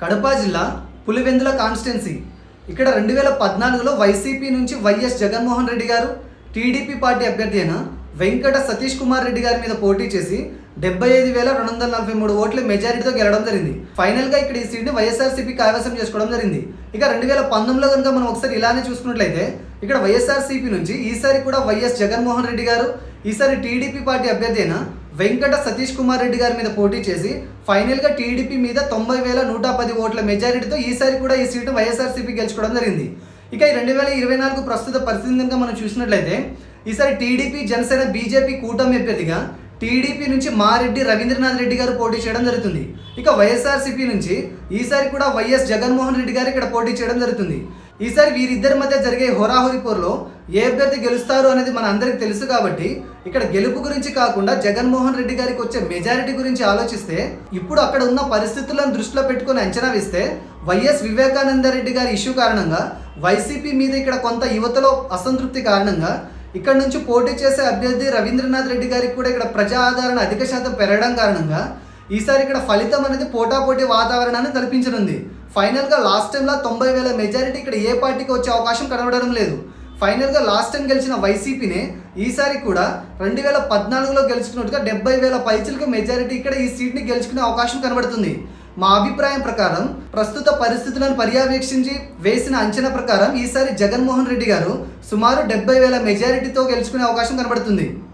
కడప జిల్లా పులివెందుల కాన్స్టిట్యున్సీ. ఇక్కడ 2014లో వైసీపీ నుంచి వైఎస్ జగన్మోహన్ రెడ్డి గారు టీడీపీ పార్టీ అభ్యర్థి అయిన వెంకట సతీష్ కుమార్ రెడ్డి గారి మీద పోటీ చేసి 75,243 ఓట్ల మెజారిటీతో గెలవడం జరిగింది. ఫైనల్గా ఇక్కడ ఈ సీట్ని వైఎస్ఆర్సీపీ కైవసం చేసుకోవడం జరిగింది. ఇక 2019లో కనుక మనం ఒకసారి ఇలానే చూసుకున్నట్లయితే ఇక్కడ వైఎస్ఆర్సీపీ నుంచి ఈసారి కూడా వైఎస్ జగన్మోహన్ రెడ్డి గారు ఈసారి టీడీపీ పార్టీ అభ్యర్థి అయిన వెంకట సతీష్ కుమార్ రెడ్డి గారి మీద పోటీ చేసి ఫైనల్గా టీడీపీ మీద 90,110 ఓట్ల మెజారిటీతో ఈసారి కూడా ఈ సీటు వైఎస్ఆర్సీపీ గెలుచుకోవడం జరిగింది. ఇక ఈ 2024 ప్రస్తుత పరిస్థితి కనుక మనం చూసినట్లయితే ఈసారి టీడీపీ, జనసేన, బీజేపీ కూటమి అభ్యర్థిగా టీడీపీ నుంచి మారెడ్డి రవీంద్రనాథ్ రెడ్డి గారు పోటీ చేయడం జరుగుతుంది. ఇక వైఎస్ఆర్సీపీ నుంచి ఈసారి కూడా వైఎస్ జగన్మోహన్ రెడ్డి గారు ఇక్కడ పోటీ చేయడం జరుగుతుంది. ఈసారి వీరిద్దరి మధ్య జరిగే హోరాహోరీ పోరులో ఏ అభ్యర్థి గెలుస్తారు అనేది మన అందరికి తెలుసు. కాబట్టి ఇక్కడ గెలుపు గురించి కాకుండా జగన్మోహన్ రెడ్డి గారికి వచ్చే మెజారిటీ గురించి ఆలోచిస్తే ఇప్పుడు అక్కడ ఉన్న పరిస్థితులను దృష్టిలో పెట్టుకొని అంచనా వేస్తే వైఎస్ వివేకానంద రెడ్డి గారి ఇష్యూ కారణంగా వైసీపీ మీద ఇక్కడ కొంత యువతలో అసంతృప్తి కారణంగా ఇక్కడ నుంచి పోటీ చేసే అభ్యర్థి రవీంద్రనాథ్ రెడ్డి గారికి కూడా ఇక్కడ ప్రజా ఆదరణ అధిక శాతం పెరగడం కారణంగా ఈసారి ఇక్కడ ఫలితం అనేది పోటాపోటీ వాతావరణాన్ని కల్పించనుంది. ఫైనల్గా లాస్ట్ టైంలో 90,000 మెజారిటీ ఇక్కడ ఏ పార్టీకి వచ్చే అవకాశం కనబడడం లేదు. ఫైనల్గా లాస్ట్ టైం గెలిచిన వైసీపీనే ఈసారి కూడా 2014లో గెలుచుకున్నట్టుగా 70,000 పైచిలకు మెజారిటీ ఇక్కడ ఈ సీట్ని గెలుచుకునే అవకాశం కనబడుతుంది. మా అభిప్రాయం ప్రకారం ప్రస్తుత పరిస్థితులను పర్యవేక్షించి వేసిన అంచనా ప్రకారం ఈసారి జగన్మోహన్ రెడ్డి గారు సుమారు 70,000 మెజారిటీతో గెలుచుకునే అవకాశం కనబడుతుంది.